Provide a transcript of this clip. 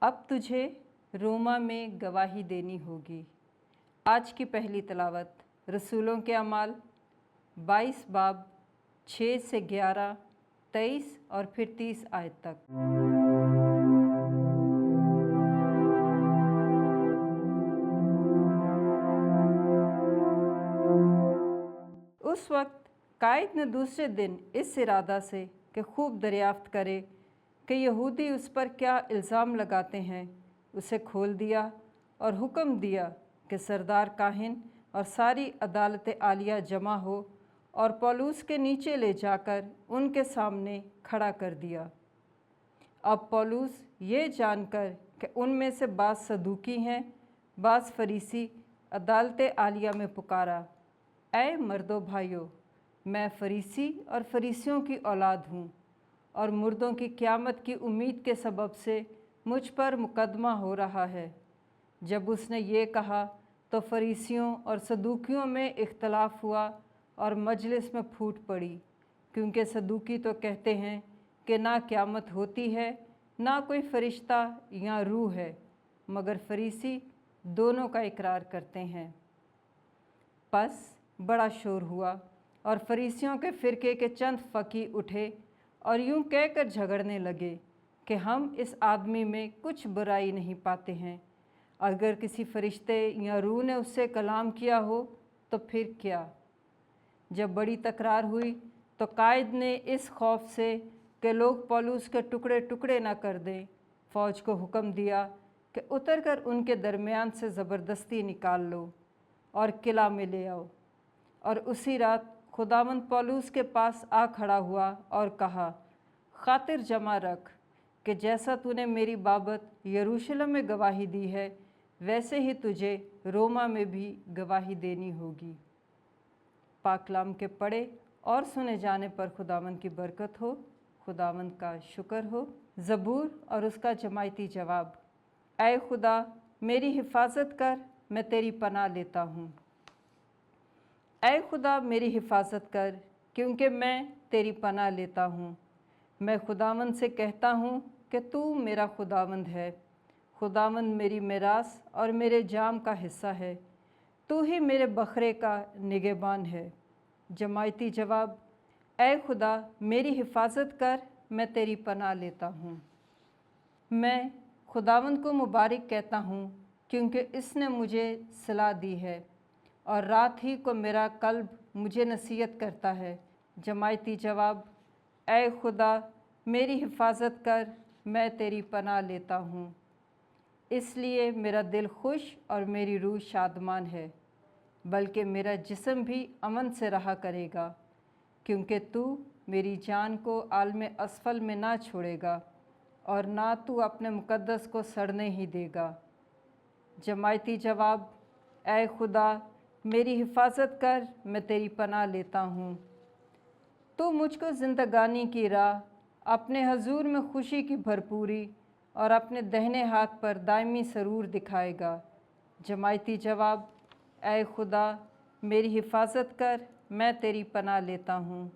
अब तुझे रोमा में गवाही देनी होगी। आज की पहली तिलावत रसूलों के अमाल 22 बाब 6 से 11, 23 और फिर 30 आयत तक। उस वक्त कायद ने दूसरे दिन इस इरादा से कि खूब दरियाफ्त करे कि यहूदी उस पर क्या इल्ज़ाम लगाते हैं, उसे खोल दिया और हुक्म दिया कि सरदार काहिन और सारी अदालत आलिया जमा हो और पौलुस के नीचे ले जाकर उनके सामने खड़ा कर दिया। अब पौलुस ये जानकर कि उनमें से बाज़ सदूकी हैं, बाज़ फरीसी अदालत आलिया में पुकारा, ऐ मर्दो भाइयों, मैं फरीसी और फरीसियों की औलाद हूँ और मुर्दों की क़यामत की उम्मीद के सबब से मुझ पर मुकदमा हो रहा है। जब उसने ये कहा तो फरीसियों और सदूकियों में इख्तलाफ हुआ और मजलिस में फूट पड़ी, क्योंकि सदूकी तो कहते हैं कि ना क़यामत होती है, ना कोई फरिश्ता या रूह है, मगर फरीसी दोनों का इकरार करते हैं। बस बड़ा शोर हुआ और फरीसियों के फ़िरके के चंद फ़की उठे और यूँ कहकर झगड़ने लगे कि हम इस आदमी में कुछ बुराई नहीं पाते हैं। अगर किसी फरिश्ते या रूह ने उससे कलाम किया हो तो फिर क्या। जब बड़ी तकरार हुई तो कायद ने इस खौफ से कि लोग पौलुस के टुकड़े टुकड़े ना कर दें, फ़ौज को हुक्म दिया कि उतर कर उनके दरमियान से ज़बरदस्ती निकाल लो और किला में ले आओ। और उसी रात खुदावंद पौलुस के पास आ खड़ा हुआ और कहा, खातिर जमा रख कि जैसा तूने मेरी बाबत यरूशलेम में गवाही दी है, वैसे ही तुझे रोमा में भी गवाही देनी होगी। पाकलाम के पढ़े और सुने जाने पर खुदावंद की बरकत हो, खुदावंद का शुक्र हो। ज़बूर और उसका जमायती जवाब। ऐ खुदा मेरी हिफाजत कर, मैं तेरी पनाह लेता हूँ। ऐ खुदा मेरी हिफाजत कर, क्योंकि मैं तेरी पनाह लेता हूँ। मैं खुदावंद से कहता हूँ कि तू मेरा खुदावंद है। खुदावंद मेरी मिरास और मेरे जाम का हिस्सा है। तू ही मेरे बकरे का निगहबान है। जमायती जवाब। ऐ खुदा मेरी हिफाजत कर, मैं तेरी पनाह लेता हूँ। मैं खुदावंद को मुबारक कहता हूँ, क्योंकि इसने मुझे सलाह दी है और रात ही को मेरा कल्ब मुझे नसीहत करता है। जमायती जवाब। ऐ खुदा मेरी हिफाजत कर, मैं तेरी पनाह लेता हूँ। इसलिए मेरा दिल खुश और मेरी रूह शादमान है, बल्कि मेरा जिस्म भी अमन से रहा करेगा, क्योंकि तू मेरी जान को आलम असफल में ना छोड़ेगा और ना तू अपने मुक़द्दस को सड़ने ही देगा। जमायती जवाब। ऐ खुदा मेरी हिफाजत कर, मैं तेरी पनाह लेता हूँ। तो मुझको ज़िंदगानी की राह, अपने हजूर में खुशी की भरपूरी और अपने दाहिने हाथ पर दायमी सरूर दिखाएगा। जमायती जवाब। ऐ खुदा मेरी हिफाजत कर, मैं तेरी पनाह लेता हूँ।